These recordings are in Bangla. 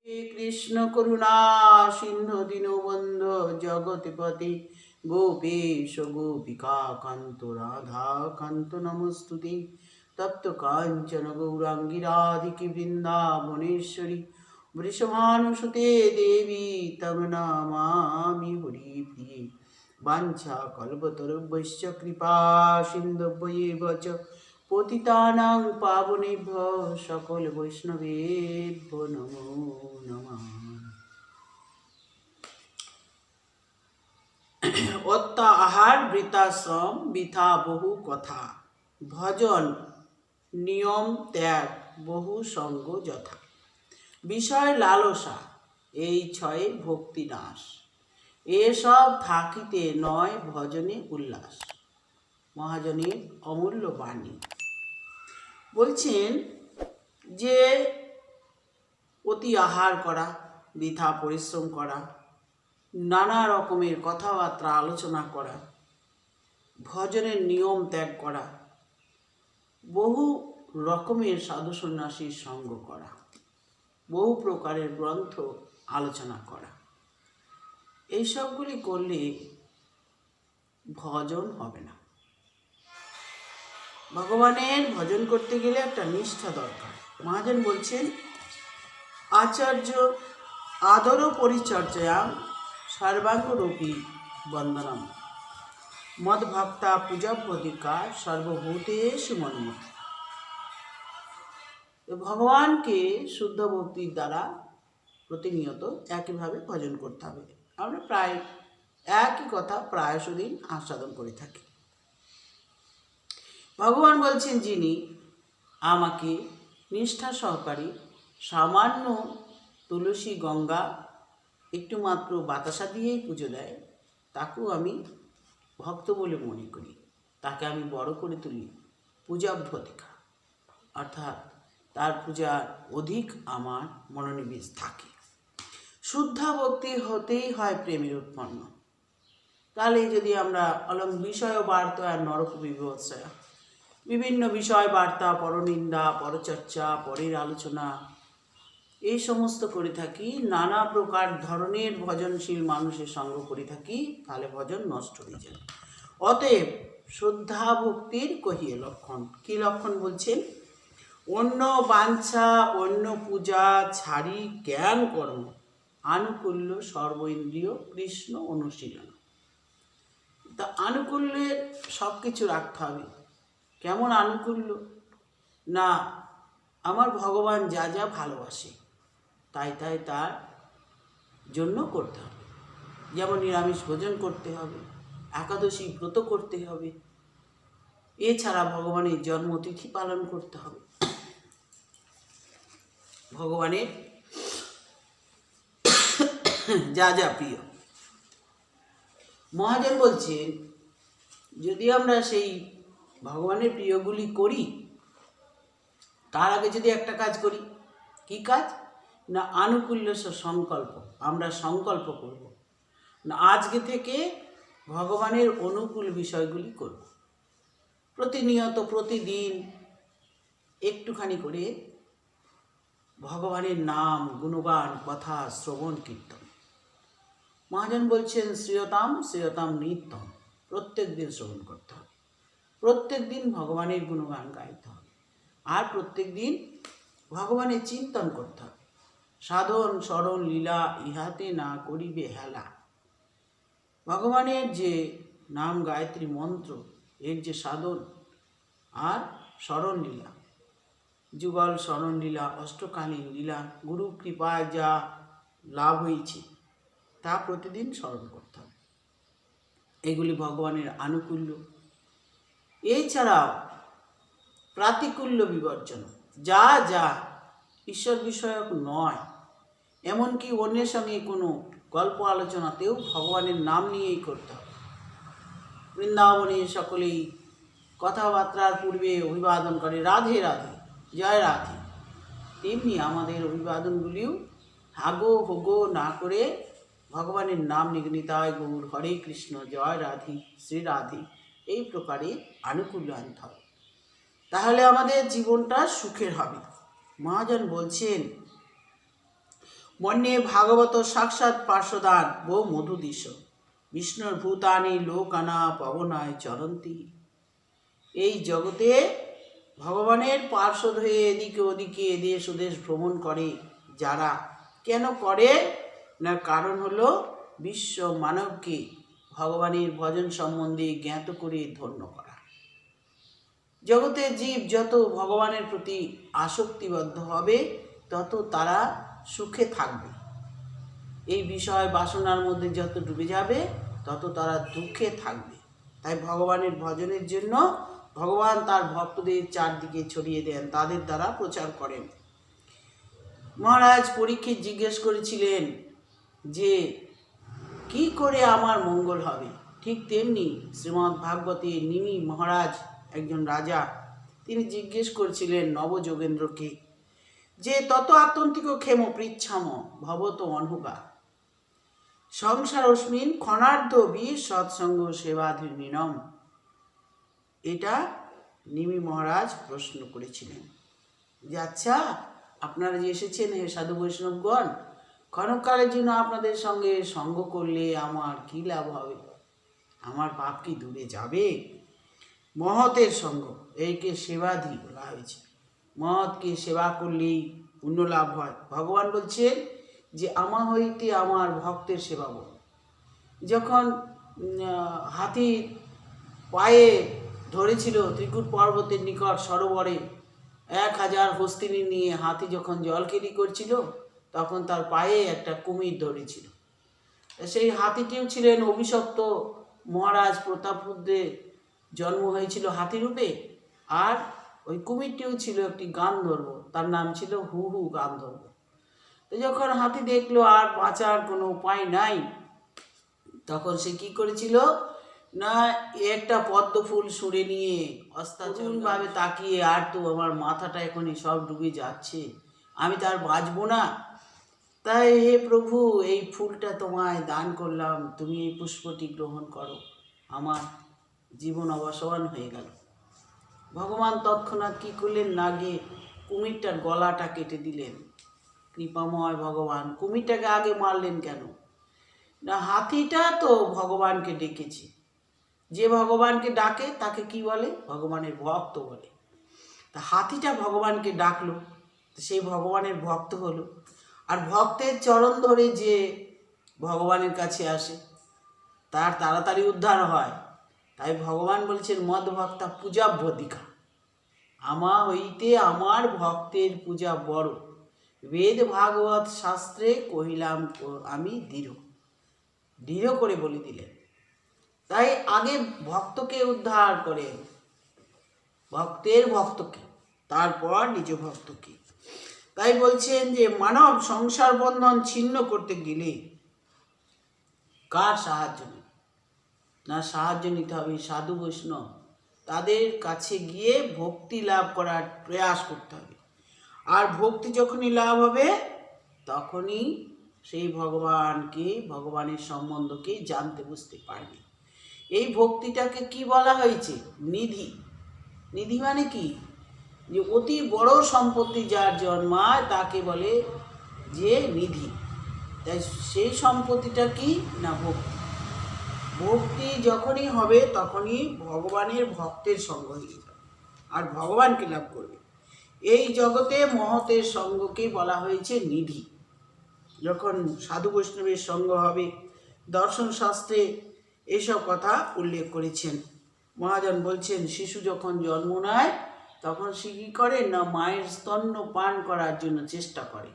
हे कृष्ण करुणा सिंधु दीनबंधु जगत्पति गोपेश गोपिका कांत राधा कांत नमस्तुते तप्त कांचन गौरांगी राधिके वृंदावनेश्वरी वृषभानुसुते देवी तम नमामि हरिप्रिये वाञ्छा कल्पतरुभ्यश्च कृपा सिन्धुभ्येव च पतितानां पावनेभ्यो सकल वैष्णवेभ्यो नमो नमः। অত্যা আহার বৃতাশ্রম বৃথা বহু কথা ভজন নিয়ম ত্যাগ বহু সঙ্গ যথা বিষয় লালসা এই ছয়ে ভক্তি নাশ এসব থাকিতে নয় ভজনে উল্লাস। মহাজনের অমূল্য বাণী। বলছেন যে অতি আহার করা, বৃথা পরিশ্রম করা, নানা রকমের কথাবার্তা আলোচনা করা, ভজনের নিয়ম ত্যাগ করা, বহু রকমের সাধু সন্ন্যাসীর সঙ্গ করা, বহু প্রকারের গ্রন্থ আলোচনা করা, এই সবগুলি করলে ভজন হবে না। ভগবানের ভজন করতে গেলে একটা নিষ্ঠা দরকার। মহাজন বলছেন আচার্য আদর পরিচর্যা সর্বাঙ্গরূপী বন্দনম মদ্ভক্তা পূজাপদিকা সর্বভূতেষু মন্মথ। ভগবানকে শুদ্ধ ভক্তির দ্বারা প্রতিনিয়ত একইভাবে ভজন করতে হবে। আমরা প্রায় একই কথা প্রায়শ দিন আস্বাদন করে থাকি। ভগবান বলছেন যিনি আমাকে নিষ্ঠা সহকারী সামান্য তুলসী গঙ্গা একটু মাত্র বাতাসা দিয়েই পুজো দেয়, তাকেও আমি ভক্ত বলে মনে করি, তাকে আমি বড় করে তুলি পূজাভ্যতিকা, অর্থাৎ তার পূজার অধিক আমার মনোনিবেশ থাকে। শুদ্ধা ভক্তি হতেই হয় প্রেমের উৎপন্ন। তাহলে যদি আমরা অলম বিষয় বার্তা আর নরক বিভৎসয়া বিভিন্ন বিষয় বার্তা, পরনিন্দা, পরচর্চা, পরের আলোচনা এই সমস্ত করে থাকি, নানা প্রকার ধরনের ভজনশীল মানুষের সঙ্গ করে থাকি, তাহলে ভজন নষ্ট হয়ে যায়। অতএব শ্রদ্ধা ভক্তির কহিয়ে লক্ষণ। কি লক্ষণ বলছেন? অন্য বাঞ্ছা অন্য পূজা ছাড়ি জ্ঞান কর্ম আনুকূল্য সর্বেন্দ্রিয় কৃষ্ণ অনুশীলন। তা আনুকূল্যের সব কিছু রাখতে হবে। কেমন আনুকূল্য? না, আমার ভগবান যা যা ভালোবাসে তাই তাই তার জন্য করতে হবে। যেমন নিরামিষ ভোজন করতে হবে, একাদশী ব্রত করতে হবে, এছাড়া ভগবানের জন্মতিথি পালন করতে হবে, ভগবানের যা যা প্রিয়। মহাজন বলছেন যদি আমরা সেই ভগবানের প্রিয়গুলি করি, তার আগে যদি একটা কাজ করি, কি কাজ? না আনুকূল্য সংকল্প। আমরা সংকল্প করব না আজকে থেকে ভগবানের অনুকূল বিষয়গুলি করব। প্রতিনিয়ত প্রতিদিন একটুখানি করে ভগবানের নাম, গুণগান, কথা, শ্রবণ, কীর্তন। মহাজন বলছেন শ্রেয়তাম শ্রেয়তাম নিত্যম, প্রত্যেক দিন শ্রবণ করতে হবে, প্রত্যেক দিন ভগবানের গুণগান গাইতে হবে, আর প্রত্যেক দিন ভগবানের চিন্তন করতে হবে। সাধন স্মরণ লীলা ইহাতে না করিবে হেলা। ভগবানের যে নাম গায়ত্রী মন্ত্র, এর যে সাধন আর স্মরণ লীলা, যুগল স্মরণ লীলা, অষ্টকালীন লীলা, গুরু কৃপায় যা লাভ হয়েছে তা প্রতিদিন স্মরণ করতে হবে। এগুলি ভগবানের আনুকূল্য। এছাড়াও প্রাতিকূল্য বিবর্জন, যা যা ঈশ্বর বিষয়ক নয়, এমনকি অন্যের সঙ্গে কোনো গল্প আলোচনাতেও ভগবানের নাম নিয়েই করতে হবে। বৃন্দাবনে সকলেই কথাবার্তার পূর্বে অভিবাদন করে রাধে রাধে, জয় রাধে, তেমনি আমাদের অভিবাদনগুলিও হাগো হোগো না করে ভগবানের নাম নিগনিতায় গৌর হরে কৃষ্ণ জয় রাধে শ্রী রাধে এই প্রকারে আনুকূল্য আনতে হবে। তাহলে আমাদের জীবনটা সুখের হবে। মহাজন বলছেন মন্যে ভাগবত সাক্ষাৎ পার্শ্বদান ও মধুদিশ বিষ্ণুর ভূতানি লোকানা পবনায় চরন্তি। এই জগতে ভগবানের পার্শ্বদ হয়ে এদিকে ওদিকে দেশ ওদেশ ভ্রমণ করে যারা, কেন করে না কারণ হলো বিশ্ব মানবকে ভগবানের ভজন সম্বন্ধে জ্ঞাত করে ধন্য করা। জগতের জীব যত ভগবানের প্রতি আসক্তিবদ্ধ হবে তত তারা সুখে থাকবে। এই বিষয় বাসনার মধ্যে যত ডুবে যাবে তত তারা দুঃখে থাকবে। তাই ভগবানের ভজনের জন্য ভগবান তার ভক্তদের চারদিকে ছড়িয়ে দেন, তাদের দ্বারা প্রচার করেন। মহারাজ পরীক্ষিত জিজ্ঞেস করেছিলেন যে কি করে আমার মঙ্গল হবে। ঠিক তেমনি শ্রীমদ্ ভাগবতে নিমি মহারাজ একজন রাজা, তিনি জিজ্ঞেস করেছিলেন নবযোগেন্দ্রকে যে তত আত্যন্তিক ক্ষেম পৃচ্ছাম ভবত অনুগা সংসার অস্মিন ক্ষণার্ধ বি সৎসঙ্গ সেবাধীনম। এটা নিমি মহারাজ প্রশ্ন করেছিলেন যে আচ্ছা, আপনারা যে এসেছেন হে সাধু বৈষ্ণবগণ, ক্ষণকালের জন্য আপনাদের সঙ্গে সঙ্গ করলে আমার কি লাভ হবে? আমার পাপ কি দূরে যাবে? মহতের সঙ্গ, এইকে সেবাধি বলা হয়েছে। মহৎকে সেবা করলেই পুণ্য লাভ হয়। ভগবান বলছেন যে আমার হইতে আমার ভক্তের সেবা বল। যখন হাতির পায়ে ধরেছিল ত্রিকুট পর্বতের নিকট সরোবরে 1000 হস্তিনী নিয়ে হাতি যখন জলকেলি করছিল, তখন তার পায়ে একটা কুমির ধরেছিল। সেই হাতিটিও ছিলেন অভিশপ্ত মহারাজ প্রতাপরুদ্রের জন্ম হয়েছিল হাতিরূপে, আর ওই কুমিরটিও ছিল একটি গান্ধর্ব, তার নাম ছিল হু হু গান্ধর্ব। তো যখন হাতি দেখলো আর বাঁচার কোনো উপায় নাই, তখন সে কি করেছিল না একটা পদ্ম ফুল ছুঁড়ে নিয়ে অস্তাচলভাবে তাকিয়ে, আর তো আমার মাথাটা এখনই সব ডুবে যাচ্ছে, আমি তার বাঁচবো না, তাই হে প্রভু এই ফুলটা তোমায় দান করলাম, তুমি এই পুষ্পটি গ্রহণ করো, আমার জীবন অবসান হয়ে গেল। ভগবান তৎক্ষণাৎ কী করলেন না গিয়ে কুমিরটার গলাটা কেটে দিলেন। কৃপাময় ভগবান, কুমিরটাকে আগে মারলেন কেন? না হাতিটা তো ভগবানকে ডেকেছে, যে ভগবানকে ডাকে তাকে কি বলে? ভগবানের ভক্ত বলে। তা হাতিটা ভগবানকে ডাকলো, সেই ভগবানের ভক্ত হলো। আর ভক্তের চরণ ধরে যে ভগবানের কাছে আসে তার তাড়াতাড়ি উদ্ধার হয়। তাই ভগবান বলছেন মদ ভক্তা পূজাভ্যধিকা, আমা হইতে আমার ভক্তের পূজা বড়, বেদ ভাগবত শাস্ত্রে কহিলাম আমি দৃঢ় করে বলে দিলেন। তাই আগে ভক্তকে উদ্ধার করেন, ভক্তের ভক্তকে, তারপর নিজ ভক্তকে। তাই বলছেন যে মানব সংসার বন্ধন ছিন্ন করতে গেলে কার সাহায্য নেই? না সাহায্য নিতে হবে সাধু বৈষ্ণব, তাদের কাছে গিয়ে ভক্তি লাভ করার প্রয়াস করতে হবে। আর ভক্তি যখনই লাভ হবে তখনই সেই ভগবানকে, ভগবানের সম্বন্ধকে জানতে বুঝতে পারবে। এই ভক্তিটাকে কি বলা হয়েছে? নিধি। নিধি মানে কি? যে অতি বড় সম্পত্তি যার জন্মায় তাকে বলে যে নিধি। তাই সেই সম্পত্তিটা কি না ভক্তি। ভক্তি যখনই হবে তখনই ভগবানের ভক্তের সঙ্গ হয়ে যাবে আর ভগবানকে লাভ করবে। এই জগতে মহতের সঙ্গকে বলা হয়েছে নিধি। যখন সাধু বৈষ্ণবের সঙ্গ হবে, দর্শন শাস্ত্রে এসব কথা উল্লেখ করেছেন। মহাজন বলছেন শিশু যখন জন্ম নেয় তখন সে কী করে না মায়ের স্তন্য পান করার জন্য চেষ্টা করে।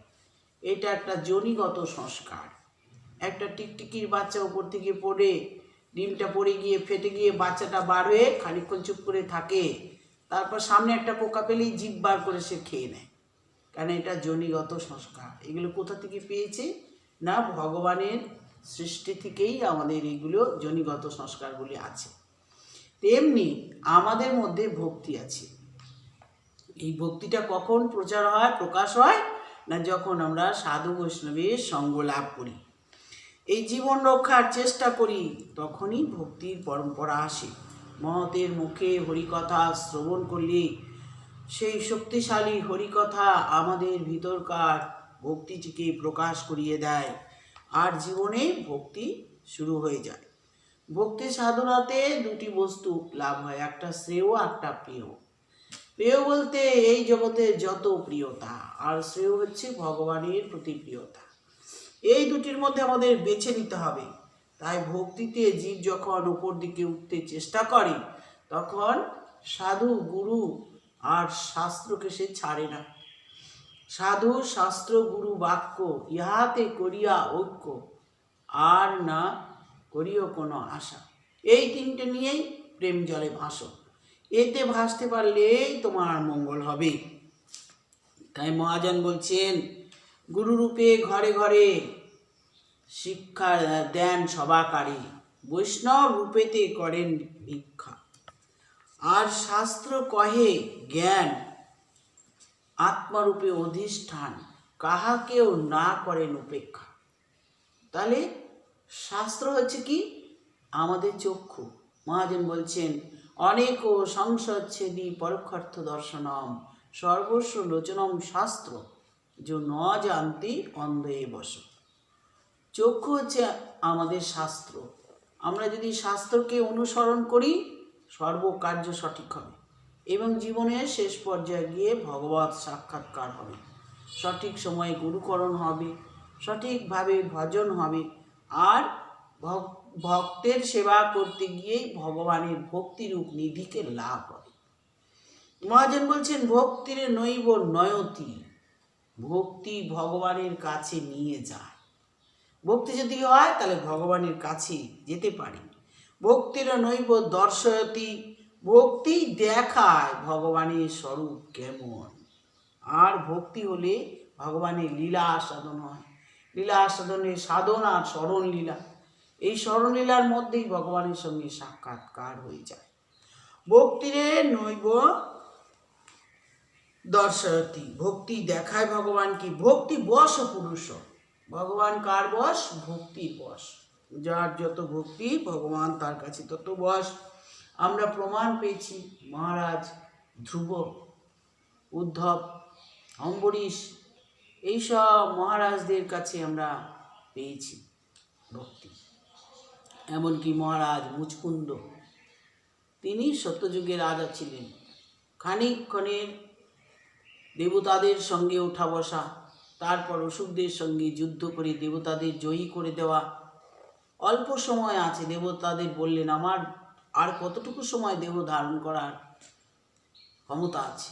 এটা একটা জনিগত সংস্কার। একটা টিকটিকির বাচ্চা উপর থেকে পড়ে ডিমটা পড়ে গিয়ে ফেটে গিয়ে বাচ্চাটা বার হয়ে খানিকক্ষণ চুপ করে থাকে, তারপর সামনে একটা পোকা পেলেই জিভ বার করে সে খেয়ে নেয়, কারণ এটা জনিগত সংস্কার। এগুলো কোথা থেকে পেয়েছে না ভগবানের সৃষ্টি থেকেই আমাদের এগুলো জনিগত সংস্কারগুলি আছে। তেমনি আমাদের মধ্যে ভক্তি আছে। এই ভক্তিটা কখন প্রচার হয়, প্রকাশ হয় না যখন আমরা সাধু বৈষ্ণবের সঙ্গ লাভ করি, এই জীবন রক্ষার চেষ্টা করি, তখনই ভক্তির পরম্পরা আসে। মহতের মুখে হরিকথা শ্রবণ করলে সেই শক্তিশালী হরিকথা আমাদের ভিতরকার ভক্তিটিকে প্রকাশ করিয়ে দেয়, আর জীবনে ভক্তি শুরু হয়ে যায়। ভক্তি সাধনাতে দুটি বস্তু লাভ হয়, একটা শ্রেয়, একটা প্রিয়। প্রিয় বলতে এই জগতে যত প্রিয়তা, আর শ্রেয় হচ্ছে ভগবানের প্রতি প্রিয়তা। এই দুটির মধ্যে আমাদের বেছে নিতে হবে। তাই ভক্তিতে জীব যখন উপর দিকে উঠতে চেষ্টা করে, তখন সাধু, গুরু আর শাস্ত্রকে সে ছাড়ে না। সাধু, শাস্ত্র, গুরু, বাক্য ইহাতে করিয়া ঐক্য, আর না করিও কোনো আশা। এই তিনটে নিয়েই প্রেম জলে ভাসো। এতে ভাসতে পারলেই তোমার মঙ্গল হবে। তাই মহাজন বলছেন, গুরুরূপে ঘরে ঘরে শিক্ষা দেন সবাকারী, বৈষ্ণব রূপেতে করেন ভিক্ষা। আর শাস্ত্র কহে জ্ঞান আত্মারূপে অধিষ্ঠান, কাহাকেও না করেন উপেক্ষা। তাহলে শাস্ত্র হচ্ছে কি? আমাদের চক্ষু। মহাজন বলছেন, অনেক সংসচ্ছেদী পরোক্ষার্থ দর্শনম সর্বস্ব লোচনম শাস্ত্র, যে ন জানতি অন্ধে বস। চক্ষু হচ্ছে আমাদের শাস্ত্র। আমরা যদি শাস্ত্রকে অনুসরণ করি, সর্বকার্য সঠিক হবে এবং জীবনের শেষ পর্যায়ে গিয়ে ভগবত সাক্ষাৎকার হবে, সঠিক সময়ে গুরুকরণ হবে, সঠিকভাবে ভজন হবে, আর ভক্তের সেবা করতে গিয়েই ভগবানের ভক্তিরূপ নিধিকে লাভ হবে। মহাজন বলছেন, ভক্তির নৈব নয়তি, ভক্তি ভগবানের কাছে নিয়ে যায়। ভক্তি যদি হয় তাহলে ভগবানের কাছে যেতে পারি। ভক্তির নৈব দর্শয়তি, ভক্তি দেখায় ভগবানের স্বরূপ কেমন। আর ভক্তি হলে ভগবানের লীলা সাধন হয়। লীলা সাধনের সাধন আর স্মরণ লীলা, এই স্মরণ লীলার মধ্যেই ভগবানের সঙ্গে সাক্ষাৎকার হয়ে যায়। ভক্তিরে নৈব দর্শয়তি, ভক্তি দেখায় ভগবান কি? ভক্তি বশ পুরুষ। ভগবান কার বশ? ভক্তির বশ। যার যত ভক্তি, ভগবান তার কাছে তত বশ। আমরা প্রমাণ পেয়েছি মহারাজ ধ্রুব, উদ্ধব, অম্বরীশ, এইসব মহারাজদের কাছে আমরা পেয়েছি ভক্তি। এমনকি মহারাজ মুচকুন্দ, তিনি সত্যযুগের রাজা ছিলেন। খানিকক্ষণের দেবতাদের সঙ্গে ওঠা বসা, তারপর অসুরদের সঙ্গে যুদ্ধ করে দেবতাদের জয়ী করে দেওয়া। অল্প সময় আছে, দেবতাদের বললেন, আমার আর কতটুকু সময় দেহ ধারণ করার ক্ষমতা আছে?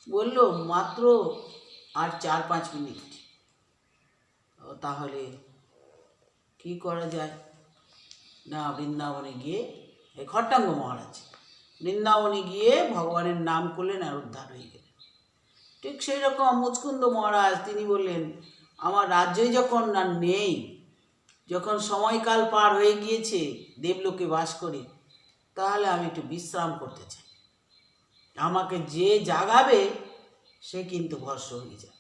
বলল, মাত্র আর 4-5 মিনিট। তাহলে কি করা যায়? না, বৃন্দাবনে গিয়ে, খট্টাঙ্গ মহারাজ বৃন্দাবনে গিয়ে ভগবানের নাম করলেন আর উদ্ধার হয়ে গেলেন। ঠিক সেই রকম মুচকুন্দ মহারাজ, তিনি বললেন, আমার রাজ্যই যখন না নেই, যখন সময়কাল পার হয়ে গিয়েছে, দেবলোকে বাস করি, তাহলে আমি একটু বিশ্রাম করতে চাই। আমাকে যে জাগাবে সে কিন্তু ভস্ম হয়ে যায়।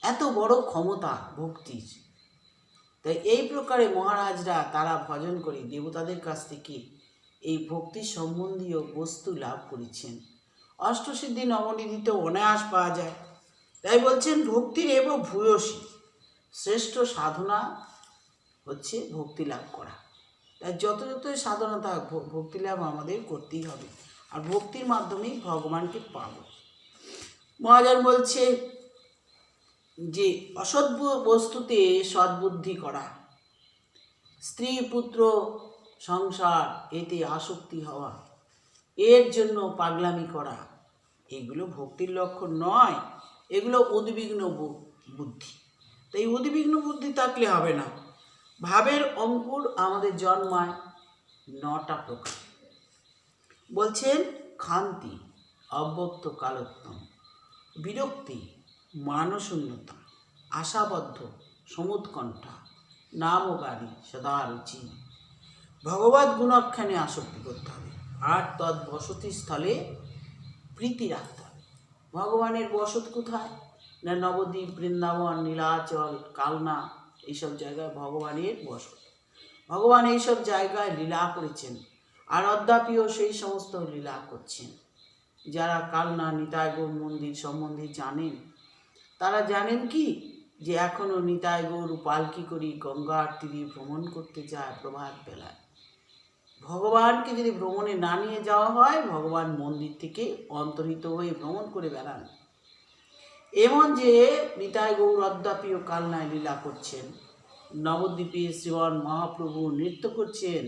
এত বড় ক্ষমতা ভক্তির। তাই এই প্রকারে মহারাজরা তারা ভজন করে দেবতাদের কাছ থেকে এই ভক্তি সম্বন্ধীয় বস্তু লাভ করেছেন। অষ্টসিদ্ধি নবনিধিতে অনায়াস পাওয়া যায়। তাই বলছেন, ভক্তির এব ভূয়সী, শ্রেষ্ঠ সাধনা হচ্ছে ভক্তি লাভ করা। তাই যত সাধনা তা ভক্তি লাভ আমাদের করতেই হবে, আর ভক্তির মাধ্যমেই ভগবানকে পাব। মহাজন বলছে যে অসৎ বস্তুতে সদ্বুদ্ধি করা, স্ত্রী পুত্র সংসার এতে আসক্তি হওয়া, এর জন্য পাগলামি করা, এগুলো ভক্তির লক্ষণ নয়, এগুলো উদ্বিগ্ন বুদ্ধি। তাই উদ্বিগ্ন বুদ্ধি থাকলে হবে না। ভাবের অঙ্কুর আমাদের জন্মায় 9টা প্রকার। বলছেন, ক্ষান্তি, অব্যক্ত কালোত্তম, বিরক্তি, মানশূন্যতা, আশাবদ্ধ, সমুৎকণ্ঠা, নামগারী, সদারুচি। ভগবত গুণাখ্যানে আসক্তি করতে হবে, আর তৎ বসতি স্থলে প্রীতি রাখতে হবে। ভগবানের বসত কোথায়? না নবদ্বীপ, বৃন্দাবন, নীলাচল, কালনা, এইসব জায়গায় ভগবানের বসত। ভগবান এইসব জায়গায় লীলা করেছেন, আর অদ্যাপিও সেই সমস্ত লীলা করছেন। যারা কালনা নিতাই গৌর মন্দির সম্বন্ধে জানেন, তারা জানেন কি যে এখনও নিতাই গৌর পালকি করে গঙ্গার তীরে ভ্রমণ করতে যায় প্রভাত বেলায়। ভগবানকে যদি ভ্রমণে না নিয়ে যাওয়া হয়, ভগবান মন্দির থেকে অন্তর্হিত হয়ে ভ্রমণ করে বেড়ান। এমন যে নিতাই গৌর অদ্যাপিও কালনায় লীলা করছেন, নবদ্বীপে শ্রীমান মহাপ্রভু নৃত্য করছেন।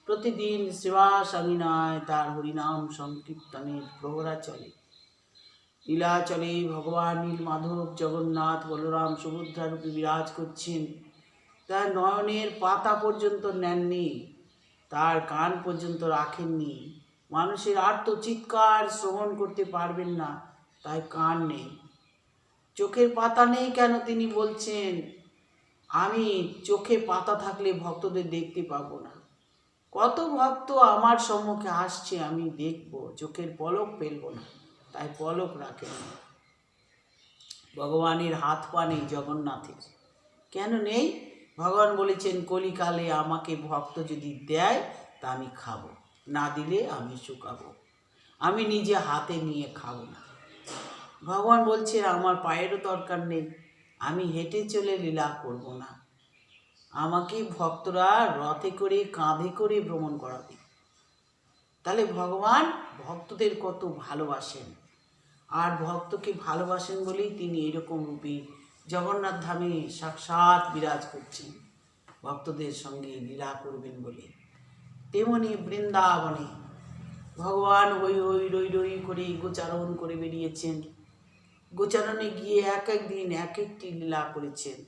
প্রতিদিন শ্রীবাস আঙিনায় তার হরিনাম সংকীর্তনের প্রহরা চলে। লীলা চলে, ভগবান নীল মাধব জগন্নাথ বলরাম সুভদ্রা রূপে বিরাজ করছেন। তার নয়নের পাতা পর্যন্ত নেননি, তার কান পর্যন্ত রাখেননি। মানুষের আর্ত চিৎকার শ্রবণ করতে পারবেন না, তাই কান নেই। চোখের পাতা নেই কেন? তিনি বলছেন, আমি চোখে পাতা থাকলে ভক্তদের দেখতে পাবো না। কত ভক্ত আমার সম্মুখে আসছে, আমি দেখব, চোখের পলক ফেলবো না, তাই পলক রাখেন। ভগবানের হাত পা নেই জগন্নাথের। কেন নেই? ভগবান বলেছেন, কলিকালে আমাকে ভক্ত যদি দেয় তা আমি খাবো, না দিলে আমি শুকাবো, আমি নিজে হাতে নিয়ে খাবো না। ভগবান বলছে, আমার পায়েরও দরকার নেই, আমি হেঁটে চলে লীলা করব না, আমাকে ভক্তরা রথে করে কাঁধে করে ভ্রমণ করাবে। তাহলে ভগবান ভক্তদের কত ভালোবাসেন, আর ভক্তকে ভালোবাসেন বলেই তিনি এরকম রূপে জগন্নাথ ধামে সাক্ষাৎ বিরাজ করছেন, ভক্তদের সঙ্গে লীলা করবেন বলে। তেমনি বৃন্দাবনে ভগবান হই হই রই রই করে গোচারণ করে বেরিয়েছেন। গোচারণে গিয়ে এক এক দিন এক একটি লীলা করেছেন।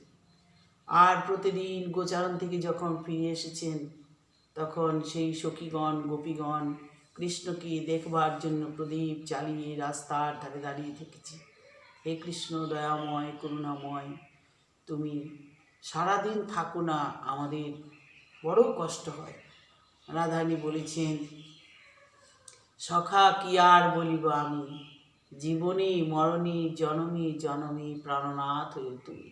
আর প্রতিদিন গোচারণ থেকে যখন ফিরে এসেছেন, তখন সেই সখীগণ গোপীগণ কৃষ্ণকে দেখবার জন্য প্রদীপ জ্বালিয়ে রাস্তার ধারে দাঁড়িয়ে থেকেছে। হে কৃষ্ণ দয়াময় করুণাময়, তুমি সারাদিন থাকো না, আমাদের বড় কষ্ট হয়। রাধারানী বলেছেন, সখা কি আর বলিব আমি, জীবনে মরণে জনমে জনমে প্রাণনাথ হয়ে তুমি।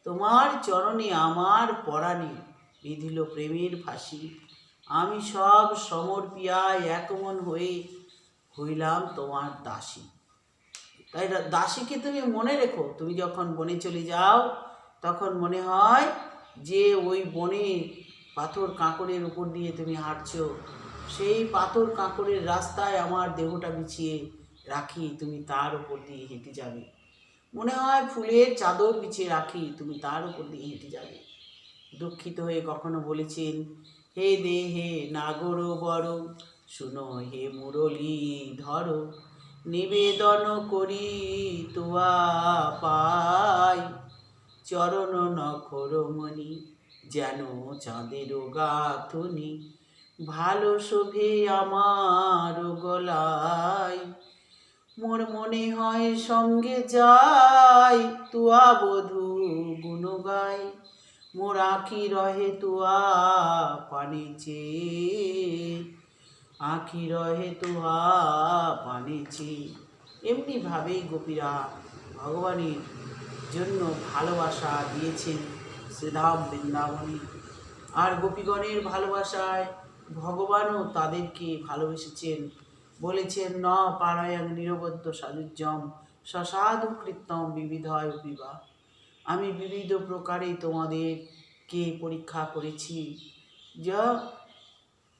তোমার চরণে আমার পরাণে বিধিল প্রেমের ফাঁসি, আমি সব সমর্পিয়া একমন হয়ে হইলাম তোমার দাসী। তাই দাসীকে তুমি মনে রেখো। তুমি যখন বনে চলে যাও, তখন মনে হয় যে ওই বনে পাথর কাঁকড়ের উপর দিয়ে তুমি হাঁটছো, সেই পাথর কাঁকড়ের রাস্তায় আমার দেহটা বিছিয়ে রাখি, তুমি তার উপর দিয়ে হেঁটে যাবে। মনে হয় ফুলের চাদর বিছিয়ে রাখি, তুমি তার উপর দিয়ে হেঁটে যাবে। দুঃখিত হয়ে কখনো বলেছেন, হে দে হে নাগর বড়, শুনো হে মুরলী ধর, নিবেদন করি তোয়া পাই, চরণ নখরমণি যেন চাঁদের গাঁথনি, ভালো শোভে আমার গলায়। মোর মনে হয় সঙ্গে যাই, তুয়া বধূ গুণ গাই, মোর আঁখি রহে তুয়া পানিছে, আঁখি রহে তুয়া পানিছে। এমনিভাবেই গোপীরা ভগবানের জন্য ভালোবাসা দিয়েছেন শ্রীধাম বৃন্দাবনে। আর গোপীগণের ভালোবাসায় ভগবানও তাদেরকে ভালোবেসেছেন। বলেছেন, ন পারায়ণ নিরবদ্ধ সাযুজ্যম সসাধু কৃত্যম বিবিধয় বিবা। আমি বিবিধ প্রকারে তোমাদেরকে পরীক্ষা করেছি,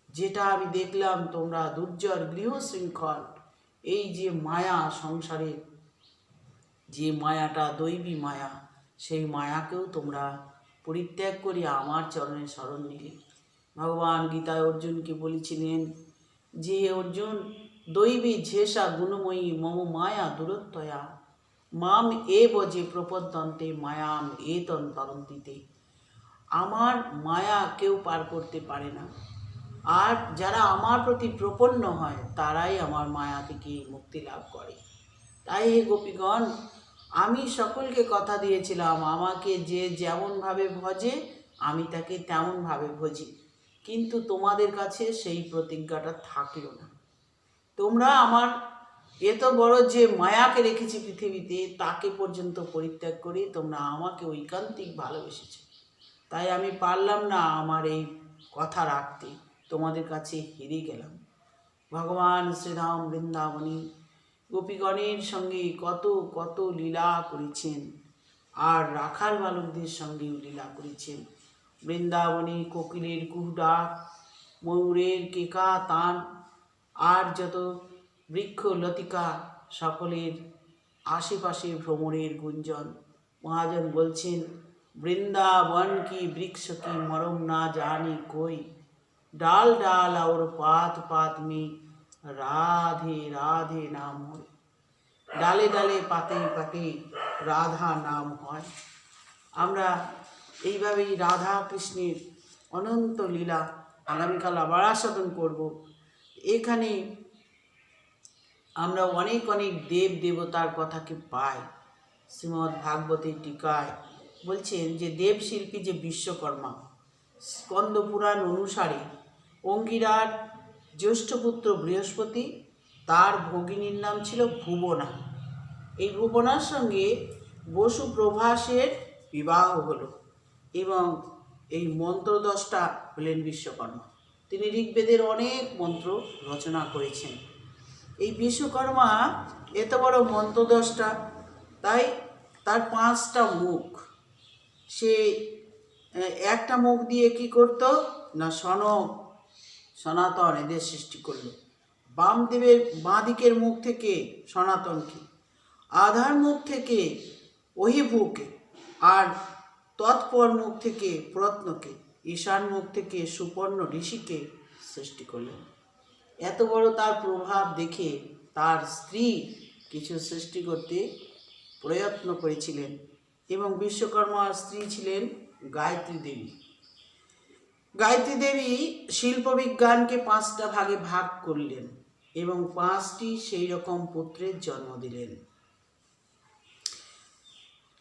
যেটা আমি দেখলাম তোমরা দুর্জর গৃহ শৃঙ্খল, এই যে মায়া, সংসারের যে মায়াটা দৈবী মায়া, সেই মায়াকেও তোমরা পরিত্যাগ করে আমার চরণে শরণ নিলে। ভগবান গীতায় অর্জুনকে বলেছিলেন যে, অর্জুন, দৈবী ঝেষা গুণময়ী মম মায়া দূরত্বয়া, মাম এব যে প্রপদ্যন্তে মায়াম এতন তরন্তিতে। আমার মায়া কেউ পার করতে পারে না, আর যারা আমার প্রতি প্রপন্ন হয় তারাই আমার মায়া থেকে মুক্তি লাভ করে। তাই হে গোপীগণ, আমি সকলকে কথা দিয়েছিলাম, আমাকে যে যেমনভাবে ভজে আমি তাকে তেমনভাবে ভজি, কিন্তু তোমাদের কাছে সেই প্রতিজ্ঞাটা থাকলো না। তোমরা আমার এত বড় যে মায়াকে রেখেছি পৃথিবীতে, তাকে পর্যন্ত পরিত্যাগ করে তোমরা আমাকে ঐকান্তিক ভালোবেসেছ। তাই আমি পারলাম না আমার এই কথা রাখতে, তোমাদের কাছে হেরে গেলাম। ভগবান শ্রীধাম বৃন্দাবনী গোপীগণের সঙ্গে কত কত লীলা করেছেন, আর রাখাল বালকদের সঙ্গেও লীলা করেছেন। বৃন্দাবনে কোকিলের কুহুডাক, ময়ূরের কেকা তান, আর যত বৃক্ষ লতিকা সকলের আশেপাশে ভ্রমণের গুঞ্জন। মহাজন বলছেন, বৃন্দাবন কি বৃক্ষ কি মরম না জানি কই, ডাল ডাল और पात पात में রাধে রাধে নাম হয়। ডালে ডালে পাতে পাতে রাধা নাম হয়। আমরা এইভাবেই রাধা কৃষ্ণের অনন্ত লীলা আগামীকাল আবার আস্বাদন করব। এখানে আমরা অনেক অনেক দেব দেবতার কথাকে পাই। শ্রীমদ্ ভাগবতের টিকায় বলছেন যে দেবশিল্পী যে বিশ্বকর্মা, স্কন্দ পুরাণ অনুসারে অঙ্গিরার জ্যেষ্ঠ পুত্র বৃহস্পতি, তার ভগিনীর নাম ছিল ভুবনা। এই ভুবনার সঙ্গে বসু প্রভাসের বিবাহ হলো এবং এই মন্ত্রদ্রষ্টা হলেন বিশ্বকর্মা। তিনি ঋগ্বেদের অনেক মন্ত্র রচনা করেছেন। এই বিশ্বকর্মা এত বড় মন্ত্রদ্রষ্টা, তাই তার 5টা মুখ। সে একটা মুখ দিয়ে কি করত না, সনাতন এদের সৃষ্টি করল। বামদেবের বাঁ দিকের মুখ থেকে সনাতনকে, আধার মুখ থেকে অহিভূকে, আর তৎপর মুখ থেকে প্রত্নকে, ঈশান মুখ থেকে সুপর্ণ ঋষিকে সৃষ্টি করলেন। এত বড় তার প্রভাব দেখে তার স্ত্রী কিছু সৃষ্টি করতে প্রয়ত্ন করেছিলেন, এবং বিশ্বকর্মার স্ত্রী ছিলেন গায়ত্রী দেবী। গায়ত্রী দেবী শিল্পবিজ্ঞানকে 5টা ভাগে ভাগ করলেন এবং 5টি সেই রকম পুত্রের জন্ম দিলেন।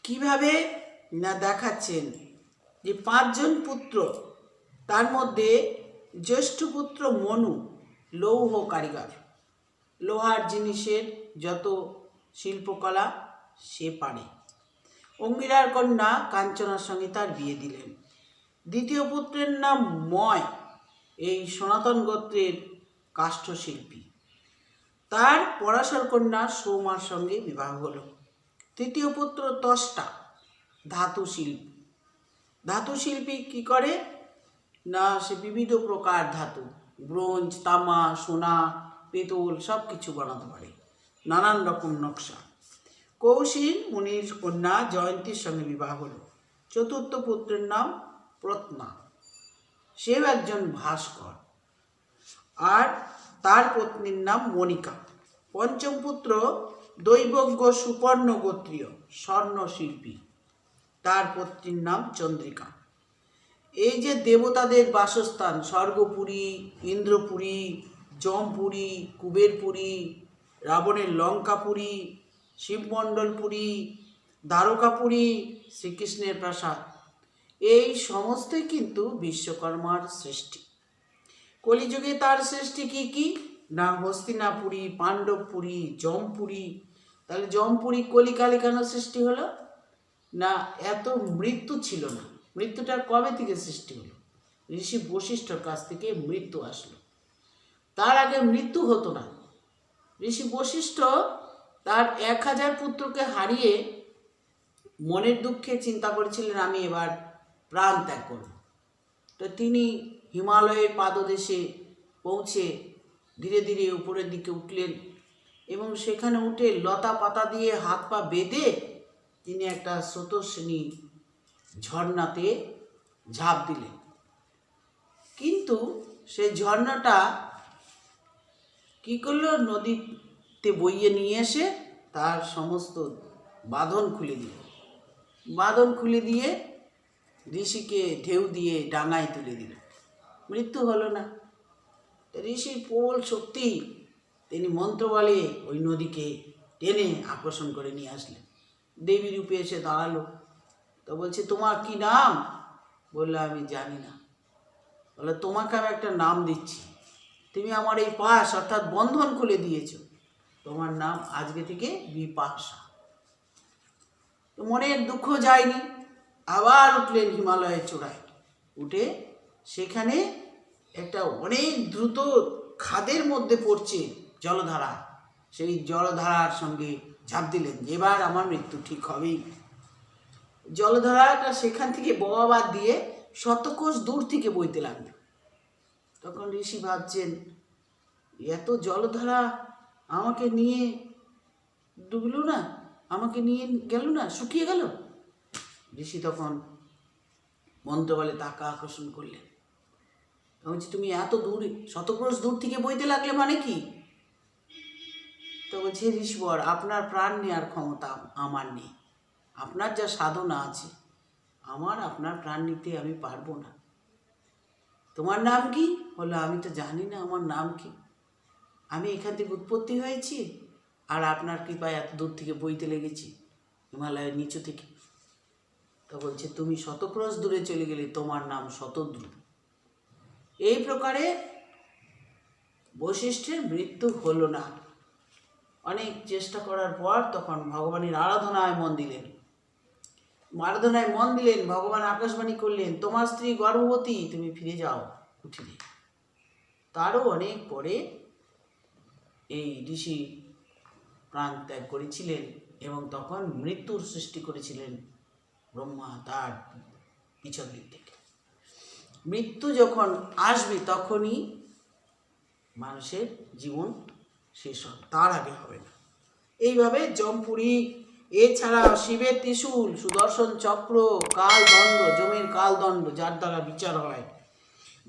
কিভাবে না দেখাচ্ছেন যে 5 জন পুত্র, তার মধ্যে জ্যেষ্ঠ পুত্র মনু লৌহ কারিগর, লোহার জিনিসের যত শিল্পকলা সে পারে। অঙ্গিরার কন্যা কাঞ্চনার সঙ্গে তার বিয়ে দিলেন। দ্বিতীয় পুত্রের নাম ময়, এই সনাতন গোত্রের কাষ্ঠশিল্পী, তার পরাশর কন্যা সৌমার সঙ্গে বিবাহ হল। তৃতীয় পুত্র ত্বষ্টা, ধাতু শিল্পী কি করে না, সে বিবিধ প্রকার ধাতু, ব্রোঞ্জ, তামা, সোনা, পেতল সব কিছু বানাতে পারে, নানান রকম নকশা। কৌশিক মুনির কন্যা জয়ন্তীর সঙ্গে বিবাহ হল। চতুর্থ পুত্রের নাম প্রত্না, সেও একজন ভাস্কর, আর তার পত্নীর নাম মনিকা। পঞ্চম পুত্র দৈবজ্ঞ সুপর্ণ গোত্রীয় স্বর্ণশিল্পী, তার পত্নীর নাম চন্দ্রিকা। এই যে দেবতাদের বাসস্থান, স্বর্গপুরী, ইন্দ্রপুরী, যমপুরী, কুবেরপুরী, রাবণের লঙ্কাপুরী, শিবমণ্ডলপুরী, দ্বারকাপুরী, শ্রীকৃষ্ণের প্রাসাদ, এই সমস্তই কিন্তু বিশ্বকর্মার সৃষ্টি। কলিযুগে তার সৃষ্টি কি কি না, হস্তিনাপুরী, পাণ্ডবপুরী, যমপুরী। তাহলে যমপুরী কলিকালে কেন সৃষ্টি হলো না, এত মৃত্যু ছিল না। মৃত্যুটা কবে থেকে সৃষ্টি হলো, ঋষি বশিষ্ঠর কাছ থেকে মৃত্যু আসলো। তার আগে মৃত্যু হতো না। ঋষি বশিষ্ঠ তার 1000 পুত্রকে হারিয়ে মনের দুঃখে চিন্তা করেছিলেন, আমি এবার প্রাণ ত্যাগ করব। তো তিনি হিমালয়ের পাদদেশে পৌঁছে ধীরে ধীরে উপরের দিকে উঠলেন এবং সেখানে উঠে লতা পাতা দিয়ে হাত পা বেঁধে তিনি একটা স্রোতস্বিনী ঝর্ণাতে ঝাঁপ দিলেন। কিন্তু সেই ঝর্ণাটা কী করলো, নদীতে বইয়ে নিয়ে এসে তার সমস্ত বাঁধন খুলে দিয়ে ঋষিকে ঢেউ দিয়ে ডাঙায় তুলে দিল। মৃত্যু হলো না। ঋষির প্রবল শক্তি, তিনি মন্ত্র বলে ওই নদীকে টেনে আকর্ষণ করে নিয়ে আসলেন। দেবী রূপে এসে দাঁড়ালো। তো বলছে, তোমার কি নাম? বললো, আমি জানি না। বলে, তোমাকে আমি একটা নাম দিচ্ছি, তুমি আমার এই পাশ অর্থাৎ বন্ধন খুলে দিয়েছ, তোমার নাম আজকে থেকে বিপাশা। তো মনের দুঃখ যায়নি, আবার উঠলেন হিমালয়ের চূড়ায়। উঠে সেখানে একটা অনেক দ্রুত খাদের মধ্যে পড়ছে জলধারা, সেই জলধারার সঙ্গে ঝাঁপ দিলেন, এবার আমার মৃত্যু ঠিক হবেই। জলধারাটা সেখান থেকে বওয়াবাদ দিয়ে শতকোষ দূর থেকে বইতে লাগলো। তখন ঋষি ভাবছেন, এত জলধারা আমাকে নিয়ে ডুবলো না, আমাকে নিয়ে গেল না, শুকিয়ে গেল। ঋষি তখন মন্ত্র বলে তাকে আকর্ষণ করলেন। বলছি, তুমি এত দূরে শতক্রোশ দূর থেকে বইতে লাগলে মানে কি? তো বলছে, ঋষবর, আপনার প্রাণ নেওয়ার ক্ষমতা আমার নেই। আপনার যা সাধনা আছে, আমার আপনার প্রাণ নিতে আমি পারবো না। তোমার নাম কি? বললো, আমি তো জানি না আমার নাম কি। আমি এখান থেকে উৎপত্তি হয়েছি, আর আপনার কৃপায় এত দূর থেকে বইতে লেগেছি, হিমালয়ের নিচু থেকে। তো বলছে, তুমি শতক্রোশ দূরে চলে গেলে, তোমার নাম শতদ্রু। এই প্রকারে বশিষ্ঠের মৃত্যু হলো না। অনেক চেষ্টা করার পর তখন ভগবানের আরাধনায় মন দিলেন। ভগবান আকাশবাণী করলেন, তোমার স্ত্রী গর্ভবতী, তুমি ফিরে যাও কুঠিরে। তারও অনেক পরে এই ঋষি প্রাণ ত্যাগ করেছিলেন এবং তখন মৃত্যুর সৃষ্টি করেছিলেন ব্রহ্মা তার পিছন দিক থেকে। মৃত্যু যখন আসবে তখনই মানুষের জীবন শেষ হবে, তার আগে হবে না। এইভাবে জমপুরি, এছাড়া শিবের ত্রিশূল, সুদর্শন চক্র, কালদণ্ড, জমের কালদণ্ড, যার দ্বারা বিচার হয়,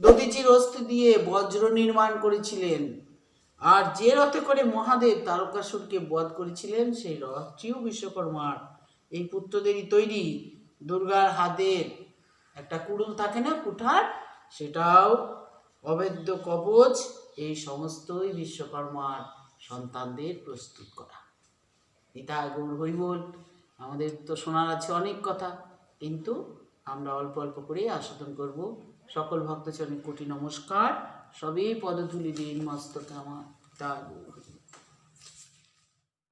দধিচির অস্থি দিয়ে বজ্র নির্মাণ করেছিলেন। আর যে রথে করে মহাদেব তারকাসুরকে বধ করেছিলেন, সেই রথটিও বিশ্বকর্মার। এই পুত্রদেরই তৈরি। দুর্গার হাতের একটা কুড়ুল থাকে না, কুঠার, সেটাও অবেদ্য কবচ, এই সমস্তই বিশ্বকর্মার সন্তানদের প্রস্তুত করা। গীতা গৌর হরিবোল। আমাদের তো শোনার আছে অনেক কথা, কিন্তু আমরা অল্প অল্প করেই আস্বাদন করব। সকল ভক্তচরণে কোটি নমস্কার। সবই পদধূলি দিন মস্তকে আমার। গীতা গৌর হরিবোল।